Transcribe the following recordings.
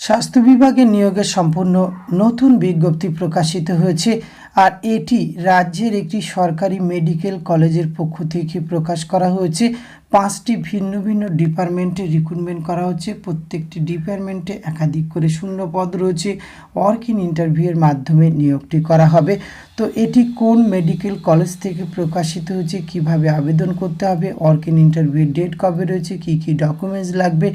স্বাস্থ্য বিভাগে নিয়োগের সম্পূর্ণ নতুন বিজ্ঞপ্তি প্রকাশিত হয়েছে। আর এটি রাজ্যের একটি সরকারি মেডিকেল কলেজের পক্ষ থেকে প্রকাশ করা হয়েছে। 5টি ভিন্ন ভিন্ন ডিপার্টমেন্টে রিক্রুটমেন্ট করা হচ্ছে। প্রত্যেকটি ডিপার্টমেন্টে একাধিক করে শূন্য পদ রয়েছে। ওয়ার্ক ইন ইন্টারভিউয়ের মাধ্যমে নিয়োগটি করা হবে। তো এটি কোন মেডিকেল কলেজ থেকে প্রকাশিত হয়েছে, কিভাবে আবেদন করতে হবে, ওয়ার্ক ইন ইন্টারভিউয়ের ডেট কবে রয়েছে, কি কি ডকুমেন্টস লাগবে,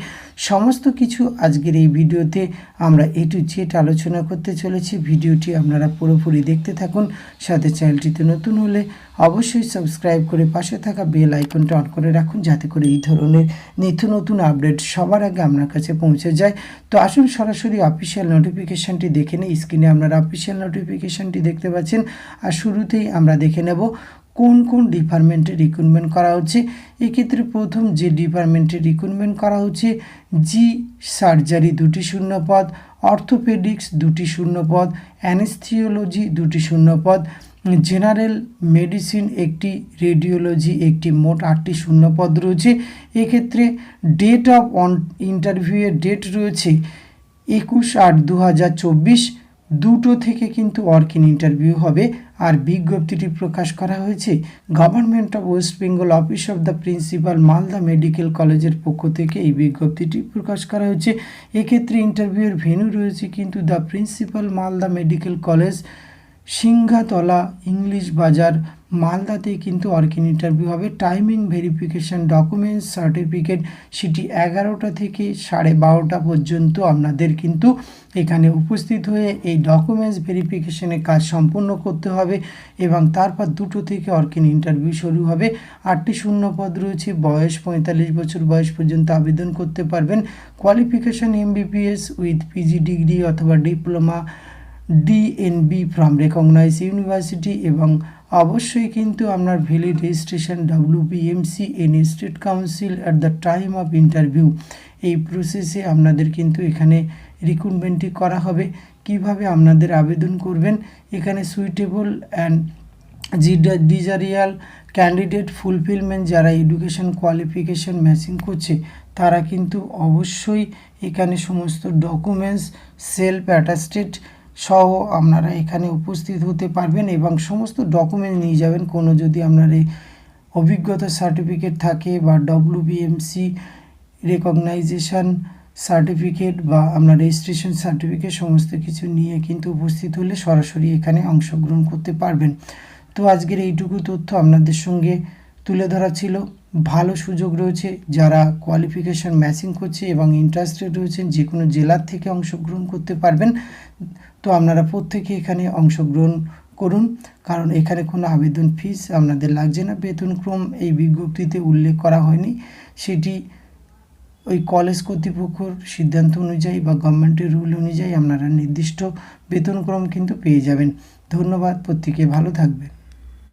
সমস্ত কিছু আজকের এই ভিডিওতে আমরা এ টু জেড আলোচনা করতে চলেছি। ভিডিওটি আপনারা পুরোপুরি দেখতে থাকুন। সাথে চ্যানেলটিতে নতুন হলে অবশ্যই সাবস্ক্রাইব করে পাশে থাকা বেল আইকনটা অন করে রাখুন, যাতে করে এই ধরনের নিত্য নতুন আপডেট সবার আগে আপনার কাছে পৌঁছে যায়। তো আসুন সরাসরি অফিসিয়াল নোটিফিকেশানটি দেখে নিই। স্ক্রিনে আপনারা অফিসিয়াল নোটিফিকেশানটি দেখতে পাচ্ছেন। আর শুরুতেই আমরা দেখে নেব কোন কোন ডিপার্টমেন্টে রিক্রুটমেন্ট করা হচ্ছে। এক্ষেত্রে প্রথম যে ডিপার্টমেন্টে রিক্রুটমেন্ট করা হচ্ছে, জি সার্জারি 2টি শূন্য পদ, অর্থোপেডিক্স 2টি শূন্য পদ, অ্যানেস্থিওলজি 2টি শূন্য পদ, জেনারেল মেডিসিন 1টি, রেডিওলজি 1টি, মোট 8টি শূন্য পদ রয়েছে। এক্ষেত্রে ডেট অফ ইন্টারভিউয়ের ডেট রয়েছে 21/8/2024। 2টো থেকে কিন্তু ওয়ার্ক ইন ইন্টারভিউ হবে। আর বিজ্ঞপ্তিটি প্রকাশ করা হয়েছে government of West Bengal office of the principal Malda medical কলেজের পক্ষ থেকে এই বিজ্ঞপ্তিটি প্রকাশ করা হয়েছে। এক্ষেত্রে ইন্টারভিউয়ের ভেন্যু রয়েছে কিন্তু the principal Malda medical college, Singhatala, English Bazar, মালদাতেই কিন্তু ওয়ার্ক ইন ইন্টারভিউ হবে। টাইমিং ভেরিফিকেশান ডকুমেন্টস সার্টিফিকেট সেটি 11টা থেকে 12:30 পর্যন্ত আপনাদের কিন্তু এখানে উপস্থিত হয়ে এই ডকুমেন্টস ভেরিফিকেশানের কাজ সম্পূর্ণ করতে হবে এবং তারপর 2টো থেকে ওয়ার্ক ইন ইন্টারভিউ শুরু হবে। 8টি শূন্য পদ রয়েছে। বয়স 45 বছর বয়স পর্যন্ত আবেদন করতে পারবেন। Qualification MBBS with PG degree অথবা diploma DNB from recognise university এবং অবশ্যই কিন্তু আপনার valid registration WBMC and state council at the time of interview. এই প্রসেসে আপনাদের কিন্তু এখানে রিক্রুটমেন্টটি করা হবে। কিভাবে আপনাদের আবেদন করবেন, এখানে সুইটেবল অ্যান্ড ডিজারিয়াল ক্যান্ডিডেট ফুলফিলমেন্ট, যারা এডুকেশন কোয়ালিফিকেশান ম্যাচিং করছে তারা কিন্তু অবশ্যই এখানে সমস্ত ডকুমেন্টস সেলফ অ্যাটাস্টেড সহ আপনারা এখানে উপস্থিত হতে পারবেন এবং সমস্ত ডকুমেন্ট নিয়ে যাবেন। কোনো যদি আপনার এই অভিজ্ঞতা সার্টিফিকেট থাকে বা WBMC রেকগনাইজেশন সার্টিফিকেট বা আপনার রেজিস্ট্রেশন সার্টিফিকেট, সমস্ত কিছু নিয়ে কিন্তু উপস্থিত হলে সরাসরি এখানে অংশগ্রহণ করতে পারবেন। তো আজকের এইটুকু তথ্য আপনাদের সঙ্গে তুলে ধরা ছিল। ভালো সুযোগ রয়েছে, যারা কোয়ালিফিকেশান ম্যাচিং করছে এবং ইন্টারেস্টেড রয়েছেন যে কোনো জেলার থেকে অংশগ্রহণ করতে পারবেন। তো আপনারা প্রত্যেকে এখানে অংশগ্রহণ করুন, কারণ এখানে কোনো আবেদন ফিস আপনাদের লাগছে না। বেতনক্রম এই বিজ্ঞপ্তিতে উল্লেখ করা হয়নি, সেটি ওই কলেজ কর্তৃপক্ষর সিদ্ধান্ত অনুযায়ী বা গভর্নমেন্টের রুল অনুযায়ী আপনারা নির্দিষ্ট বেতনক্রম কিন্তু পেয়ে যাবেন। ধন্যবাদ, প্রত্যেকে ভালো থাকবেন।